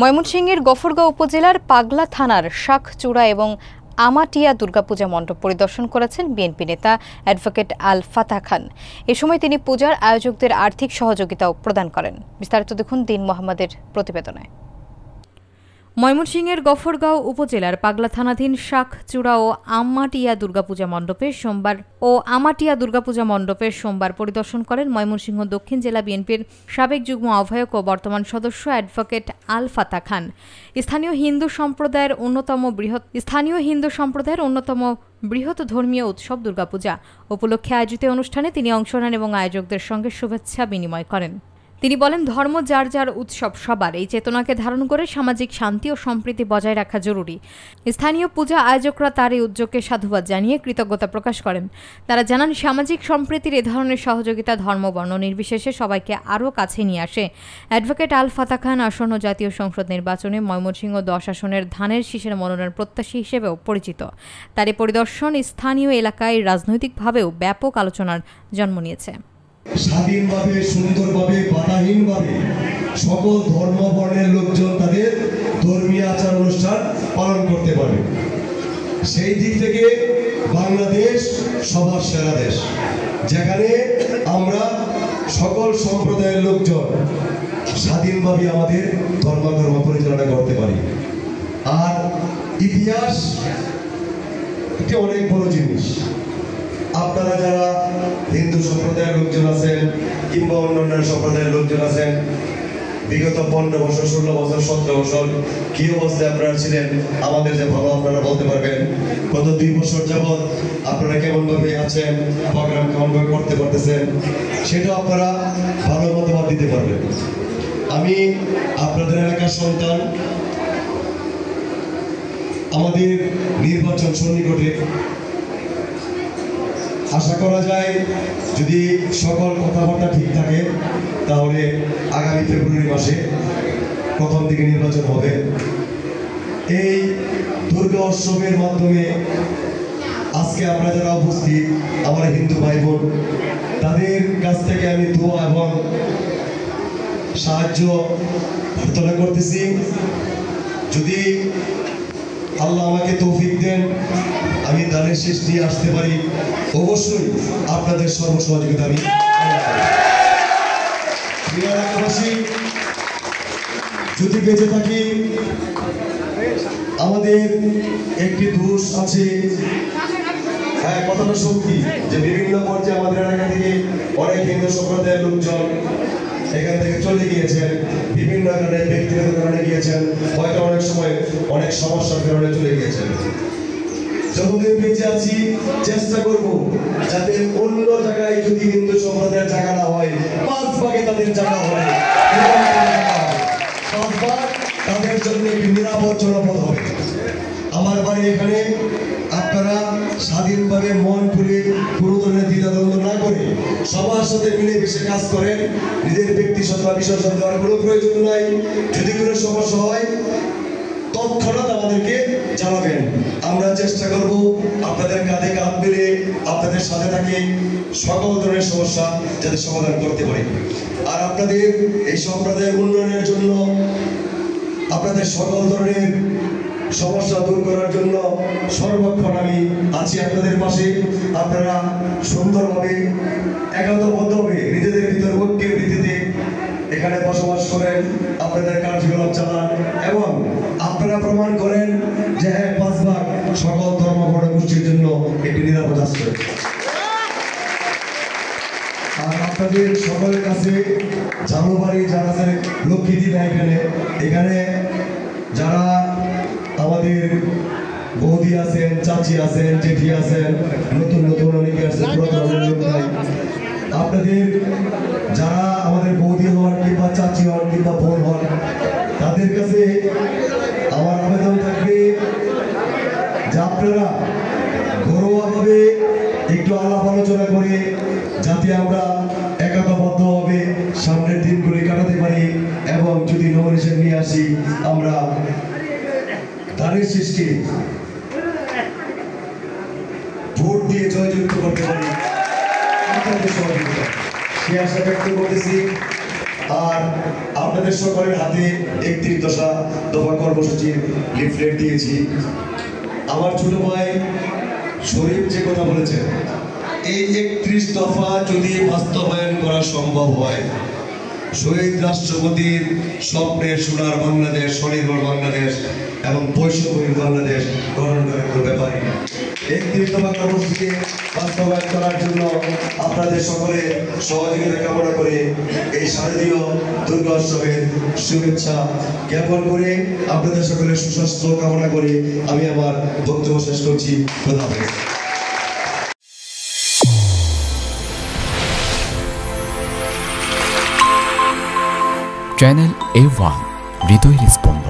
ময়মনসিংহের গফরগাঁও উপজেলার পাগলা থানার শাকচূড়া এবং আমাটিয়া দুর্গাপূজা মণ্ডপ পরিদর্শন করেছেন বিএনপি নেতা অ্যাডভোকেট আল ফাতাহ খান। এ সময় তিনি পূজার আয়োজকদের আর্থিক সহযোগিতাও প্রদান করেন। বিস্তারিত দেখুন দিন মোহাম্মদের প্রতিবেদনে। ময়মনসিংহের গফরগাঁও উপজেলার পাগলা থানাধীন শাকচূড়া ও আমাটিয়া দুর্গাপূজা মণ্ডপের সোমবার পরিদর্শন করেন ময়মনসিংহ দক্ষিণ জেলা বিএনপির সাবেক যুগ্ম আহ্বায়ক ও বর্তমান সদস্য অ্যাডভোকেট আল ফাতাহ খান। স্থানীয় হিন্দু সম্প্রদায়ের অন্যতম বৃহৎ ধর্মীয় উৎসব দুর্গাপূজা উপলক্ষে আয়োজিত অনুষ্ঠানে তিনি অংশ নেন এবং আয়োজকদের সঙ্গে শুভেচ্ছা বিনিময় করেন। তিনি বলেন, ধর্ম যার যার উৎসব সবার, এই চেতনাকে ধারণ করে সামাজিক শান্তি ও সম্প্রীতি বজায় রাখা জরুরি। স্থানীয় পূজা আয়োজকরা তার এই উদ্যোগকে সাধুবাদ জানিয়ে কৃতজ্ঞতা প্রকাশ করেন। তারা জানান, সামাজিক সম্প্রীতির এ ধরনের সহযোগিতা ধর্ম বর্ণ নির্বিশেষে সবাইকে আরও কাছে নিয়ে আসে। অ্যাডভোকেট আল ফাতাহ খান আসন্ন জাতীয় সংসদ নির্বাচনে ময়মনসিংহ 10 আসনের ধানের শীষের মনোনয়ন প্রত্যাশী হিসেবেও পরিচিত। তার এই পরিদর্শন স্থানীয় এলাকায় রাজনৈতিকভাবেও ব্যাপক আলোচনার জন্ম নিয়েছে। স্বাধীনভাবে, সুন্দরভাবে, বাধাহীনভাবে সকল ধর্ম বর্ণের লোকজন তাদের ধর্মীয় আচার অনুষ্ঠান পালন করতে পারে। সেই দিক থেকে বাংলাদেশ সবার সেরা দেশ, যেখানে আমরা সকল সম্প্রদায়ের লোকজন স্বাধীনভাবে আমাদের ধর্ম পরিচালনা করতে পারি। আর ইতিহাস একটি অনেক বড় জিনিস। আপনারা যারা হিন্দু সম্প্রদায়ের লোকজন আছেন কিংবা অন্যান্য সম্প্রদায়ের লোকজন আছেন, বিগত 15 বছর, 16 বছর, 17 বছর কি অবস্থায় আপনারা ছিলেন আমাদের যে ভালো আপনারা বলতে পারবেন। গত 2 বছর যাবৎ আপনারা কেমনভাবে আছেন, প্রোগ্রাম কেমনভাবে করতে পারতেছেন, সেটাও আপনারা ভালো মতামত দিতে পারবেন। আমি আপনাদের এলাকার সন্তান, আমাদের নির্বাচন সন্নিকটে। আশা করা যায় যদি সকল কথাবার্তা ঠিক থাকে তাহলে আগামী ফেব্রুয়ারি মাসে প্রথম দিকে নির্বাচন হবে। এই দুর্গা উৎসবের মাধ্যমে আজকে আমরা যারা উপস্থিত আমার হিন্দু ভাই বোন, তাদের কাছ থেকে আমি দোয়া এবং সাহায্য প্রার্থনা করতেছি। যদি আল্লাহ আমাকে তৌফিক দেন, আমি দানের শেষ নিয়ে আসতে পারি, অবশ্যই আপনাদের সর্বসহযোগিতা আমি এলাকাবাসী যদি বেঁচে থাকি। আমাদের একটি দোষ আছে, হ্যাঁ কথাটা সত্যি, যে বিভিন্ন পর্যায়ে আমাদের এলাকা থেকে অনেক হিন্দু সম্প্রদায়ের লোকজন এখান থেকে চলে গিয়েছেন, বিভিন্ন কারণে ব্যক্তিগত কারণে গিয়েছেন, হয়তো অনেক সময় অনেক সমস্যার কারণে চলে গিয়েছেন। যতদিন বেঁচে আছি চেষ্টা করব যাতে অন্য জায়গায় যদি হিন্দু সম্প্রদায়ের জায়গা না হয়, 5 ভাগে তাদের জায়গা হয়, 5 ভাগ তাদের জন্য একটি নিরাপদ জনপদ হবে। আমার বাড়ি এখানে, আপনারা স্বাধীনভাবে মন খুলে কোনো ধরনের দ্বিধাদ্বন্দ্ব না করে সবার সাথে মিলেমিশে কাজ করেন। নিজের ব্যক্তিগত বিসর্জন দেওয়ার কোনো প্রয়োজন নাই। যদি কোনো সমস্যা হয় তৎক্ষণাৎ আমাদেরকে জানাবেন। আমরা চেষ্টা করব আপনাদের কাঁধে কাঁধ মিলে আপনাদের সাথে থাকে সকল ধরনের সমস্যা যাতে সমাধান করতে পারি। আর আপনাদের এই সম্প্রদায়ের উন্নয়নের জন্য, আপনাদের সকল ধরনের সমস্যা দূর করার জন্য সর্বক্ষণ আমি আছি আপনাদের পাশে। আপনারা সুন্দরভাবে একান্তবদ্ধভাবে নিজেদের ভিতর ঐক্যের ভিত্তিতে এখানে বসবাস করেন, আপনাদের কার্যকলাপ চালান এবং আপনারা প্রমাণ করেন যে হ্যাঁ 5 ভাগ সকল ধর্ম বর্ণ গোষ্ঠীর জন্য একটি নিরাপদ আশ্রয়। আর আপনাদের সকলের কাছে জানুবাড়ি যারা আছে লক্ষ্মী দিদা, এখানে যারা আমাদের বৌদি আছেন, চাচি আছেন, জেঠি আছেন, নতুন অনেকে আছেন, আপনাদের যারা আমাদের বৌদি হন কিংবা চাচি হন কিংবা বোন হন, তাদের কাছে আমার আবেদন থাকবে যে আপনারা ঘরোয়াভাবে একটু আলাপ আলোচনা করে যাতে আমরা একান্তবদ্ধভাবে সামনের দিনগুলি কাটাতে পারি এবং যদি নমিনেশন নিয়ে আসি আমরা ধানের শীষকে ভোট দিয়ে জয়যুক্ত করতে পারি। সে আশা ব্যক্ত করতেছি। আর আপনাদের সকলের হাতে 31 দফা কর্মসূচির লিফলেট দিয়েছি। আমার ছোট ভাই শরীফ যে কথা বলেছেন, এই 31 দফা যদি বাস্তবায়ন করা সম্ভব হয়, শহীদ রাষ্ট্রপতির স্বপ্নের সোনার বাংলাদেশ, স্বনির্ভর বাংলাদেশ এবং বৈষম্যহীন বাংলাদেশ গঠন করার কোনো ব্যাপারই না। 31 দফা কর্মসূচি বাস্তবায়ন করার জন্য আপনাদের সকলের সহযোগিতা কামনা করে এই শারদীয় দুর্গোৎসবের শুভেচ্ছা জ্ঞাপন করে আপনাদের সকলের সুস্বাস্থ্য কামনা করে আমি আমার বক্তব্য শেষ করছি। খোদা হাফেজ। চ্যানেল A1 হৃদয়ের স্পন্দন।